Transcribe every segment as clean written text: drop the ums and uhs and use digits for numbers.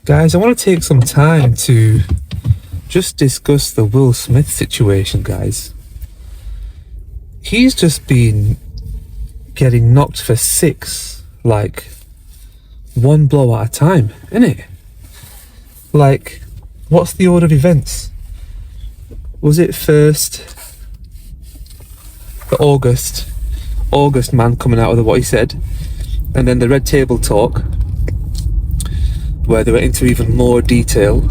Guys, I want to take some time to just discuss the Will Smith situation, guys. He's just been getting knocked for six, like, one blow at a time, innit? Like, what's the order of events? Was it first the August man coming out with what he said, and then the Red Table Talk, where they went into even more detail,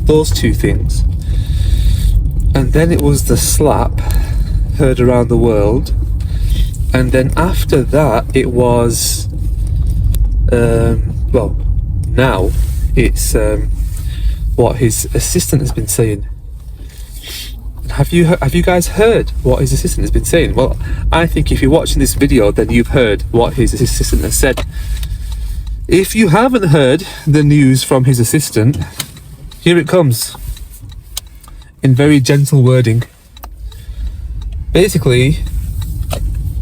those two things, and then it was the slap heard around the world, and then after that it was now it's what his assistant has been saying. Have you guys heard what his assistant has been saying? Well, I think if you're watching this video, then you've heard what his assistant has said. If you haven't heard the news from his assistant, here it comes, in very gentle wording. Basically,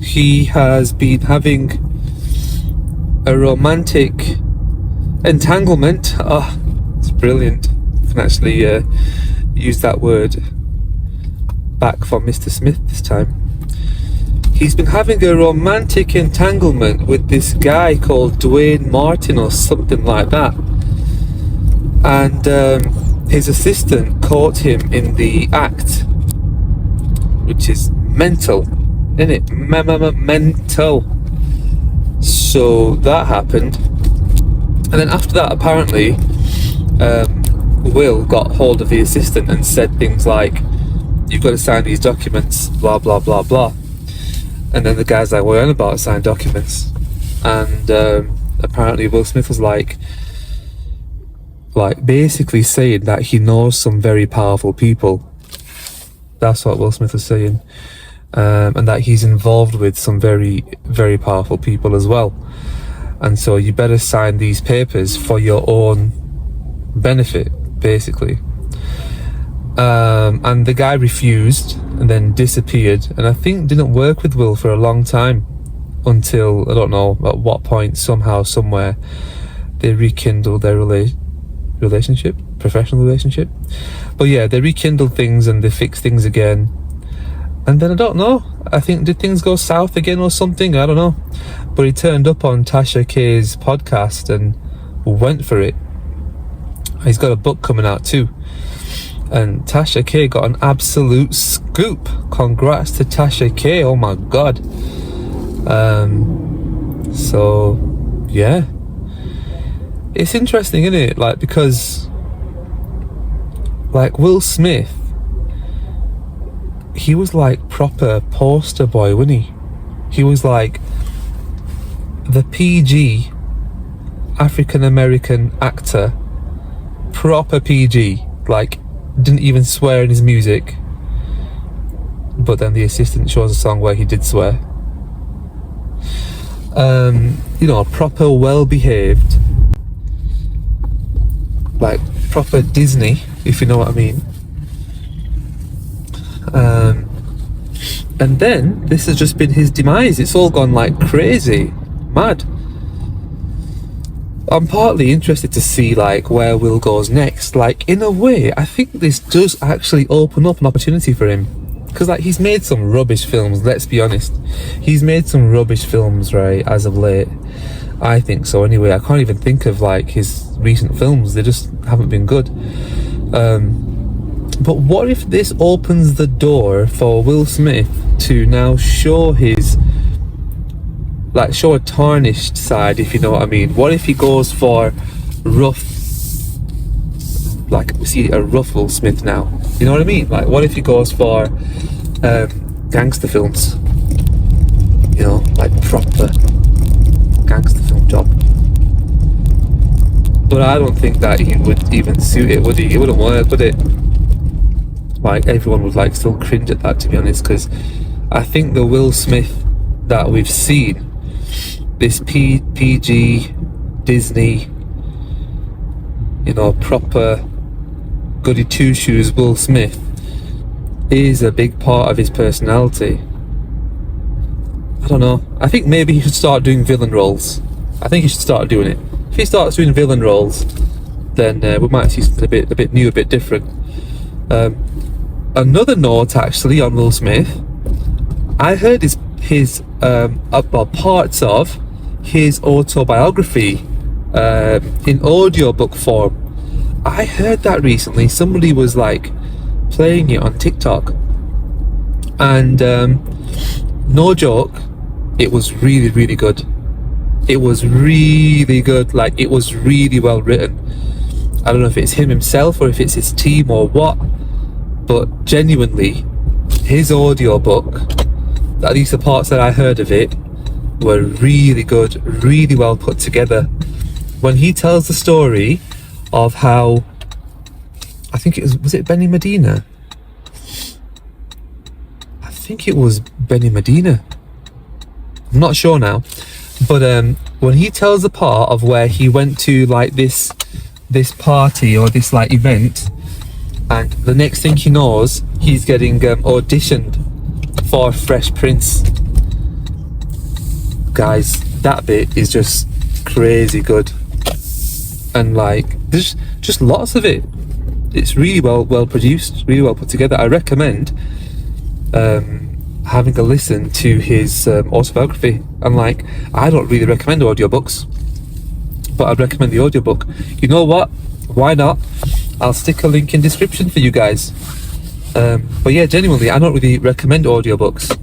he has been having a romantic entanglement. Oh, it's brilliant. I can actually use that word back from Mr. Smith this time. He's been having a romantic entanglement with this guy called Dwayne Martin or something like that. And his assistant caught him in the act, which is mental, isn't it? Mental. So that happened. And then after that, apparently, Will got hold of the assistant and said things like, "You've got to sign these documents, blah, blah, blah, blah." And then the guy's like, "What are you on about, signed documents?" And apparently Will Smith was like basically saying that he knows some very powerful people. That's what Will Smith was saying. And that he's involved with some very, very powerful people as well. And so you better sign these papers for your own benefit, basically. And the guy refused and then disappeared, and I think didn't work with Will for a long time, until I don't know at what point, somehow, somewhere, they rekindled their relationship, professional relationship. But yeah, they rekindled things and they fixed things again, and then I don't know, I think, did things go south again or something? I don't know. But he turned up on Tasha K's podcast and went for it. He's got a book coming out too. And Tasha K got an absolute scoop. Congrats to Tasha K. Oh my god. So yeah, it's interesting, isn't it? Like, because like Will Smith, he was like proper poster boy, wasn't he? He was like the PG African American actor, proper PG, like didn't even swear in his music, but then the assistant shows a song where he did swear. Proper well-behaved, like proper Disney, if you know what I mean. And then this has just been his demise. It's all gone like crazy, mad. I'm partly interested to see like where Will goes next. Like, in a way, I think this does actually open up an opportunity for him, because like he's made some rubbish films, let's be honest. He's made some rubbish films, right, as of late. I think so anyway. I can't even think of like his recent films. They just haven't been good. But what if this opens the door for Will Smith to now show show a tarnished side, if you know what I mean? What if he goes for rough, like we see a rough Will Smith now? You know what I mean? Like, what if he goes for gangster films? You know, like proper gangster film job. But I don't think that he would even suit it, would he? It wouldn't work, would it? Like, everyone would like still cringe at that, to be honest, because I think the Will Smith that we've seen, this PG Disney, proper goody two shoes Will Smith, is a big part of his personality. I don't know. I think maybe he should start doing villain roles. I think he should start doing it. If he starts doing villain roles, then we might see something a bit new, a bit different. Another note actually on Will Smith, I heard his parts of his autobiography in audiobook form. I heard that recently. Somebody was like playing it on TikTok, and no joke, it was really, really good. It was really good. Like, it was really well written. I don't know if it's him himself or if it's his team or what, but genuinely, his audiobook, at least the parts that I heard of it, were really good, really well put together. When he tells the story of how, I think it was it Benny Medina? I think it was Benny Medina. I'm not sure now. But when he tells the part of where he went to like this party or this like event, and the next thing he knows, he's getting auditioned for Fresh Prince. Guys, that bit is just crazy good, and like there's just lots of it. It's really well produced, really well put together. I recommend having a listen to his autobiography. And like, I don't really recommend audiobooks, but I'd recommend the audiobook. You know what? Why not? I'll stick a link in description for you guys. But yeah, genuinely, I don't really recommend audiobooks.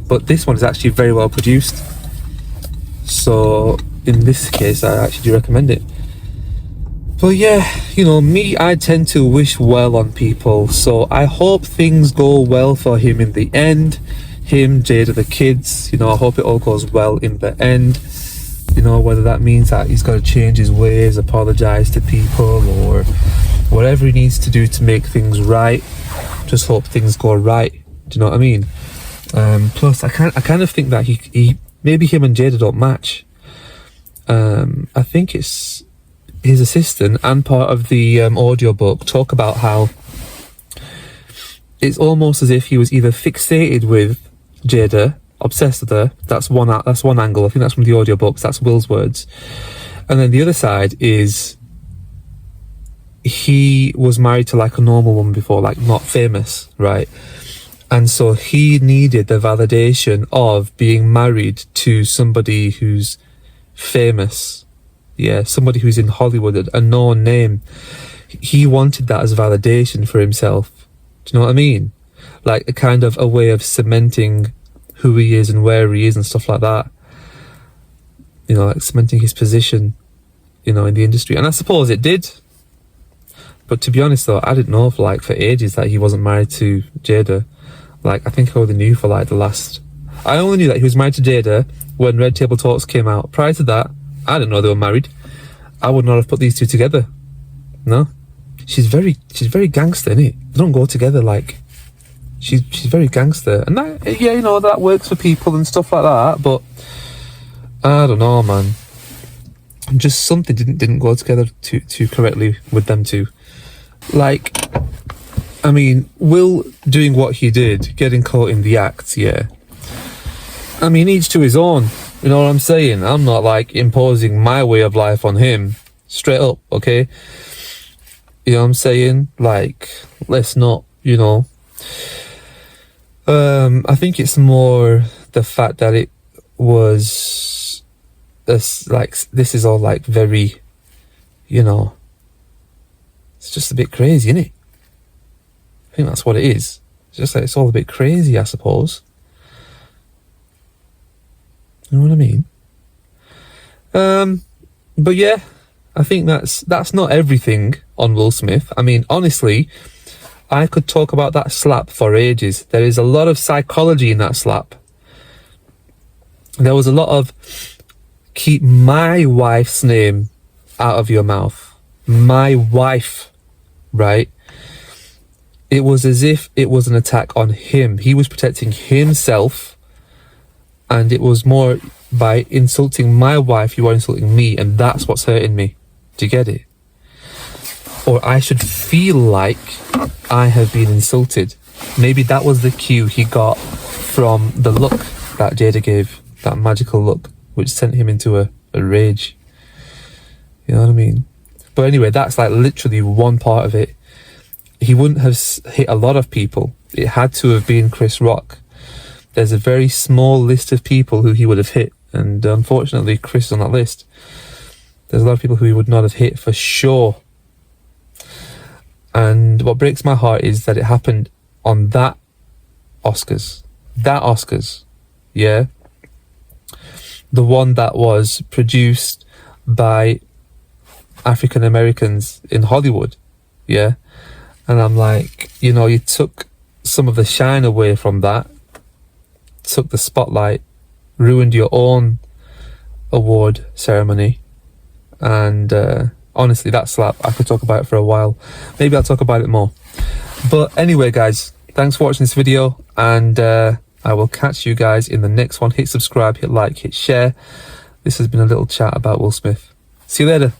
But this one is actually very well produced. So in this case, I actually do recommend it. But yeah, you know, me, I tend to wish well on people. So I hope things go well for him in the end. Him, Jada, the kids, you know, I hope it all goes well in the end. You know, whether that means that he's got to change his ways, apologise to people, or whatever he needs to do to make things right. Just hope things go right. Do you know what I mean? Plus, I kind of think that he maybe him and Jada don't match. I think it's his assistant and part of the audiobook talk about how it's almost as if he was either fixated with Jada, obsessed with her. That's one angle. I think that's from the audiobooks. That's Will's words. And then the other side is he was married to like a normal woman before, like not famous, right? And so he needed the validation of being married to somebody who's famous. Yeah, somebody who's in Hollywood, a known name. He wanted that as validation for himself. Do you know what I mean? Like a kind of a way of cementing who he is and where he is and stuff like that. You know, like cementing his position, you know, in the industry. And I suppose it did. But to be honest though, I didn't know for ages that he wasn't married to Jada. Like, I think I only knew for like I only knew that he was married to Jada when Red Table Talks came out. Prior to that, I didn't know they were married. I would not have put these two together. No. She's very gangster, innit? They don't go together like... She's very gangster. And that, yeah, you know, that works for people and stuff like that, but... I don't know, man. Just something didn't go together too correctly with them two. Like... I mean, Will doing what he did, getting caught in the act, yeah. I mean, each to his own. You know what I'm saying? I'm not like imposing my way of life on him. Straight up, okay? You know what I'm saying? Like, let's not, you know. I think it's more the fact that it was this is all like very, you know, it's just a bit crazy, isn't it? I think that's what it is. It's just like it's all a bit crazy, I suppose. You know what I mean? But yeah, I think that's not everything on Will Smith. I mean, honestly, I could talk about that slap for ages. There is a lot of psychology in that slap. There was a lot of keep my wife's name out of your mouth. My wife, right? It was as if it was an attack on him. He was protecting himself, and it was more by insulting my wife, you are insulting me, and that's what's hurting me. Do you get it? Or I should feel like I have been insulted. Maybe that was the cue he got from the look that Jada gave, that magical look, which sent him into a rage. You know what I mean? But anyway, that's like literally one part of it. He wouldn't have hit a lot of people. It had to have been Chris Rock. There's a very small list of people who he would have hit, and unfortunately Chris is on that list. There's a lot of people who he would not have hit for sure. And what breaks my heart is that it happened on that Oscars. That Oscars, yeah? The one that was produced by African Americans in Hollywood, yeah? And I'm like, you know, you took some of the shine away from that, took the spotlight, ruined your own award ceremony, and honestly, that slap, I could talk about it for a while. Maybe I'll talk about it more. But anyway, guys, thanks for watching this video, and I will catch you guys in the next one. Hit subscribe, hit like, hit share. This has been a little chat about Will Smith. See you later.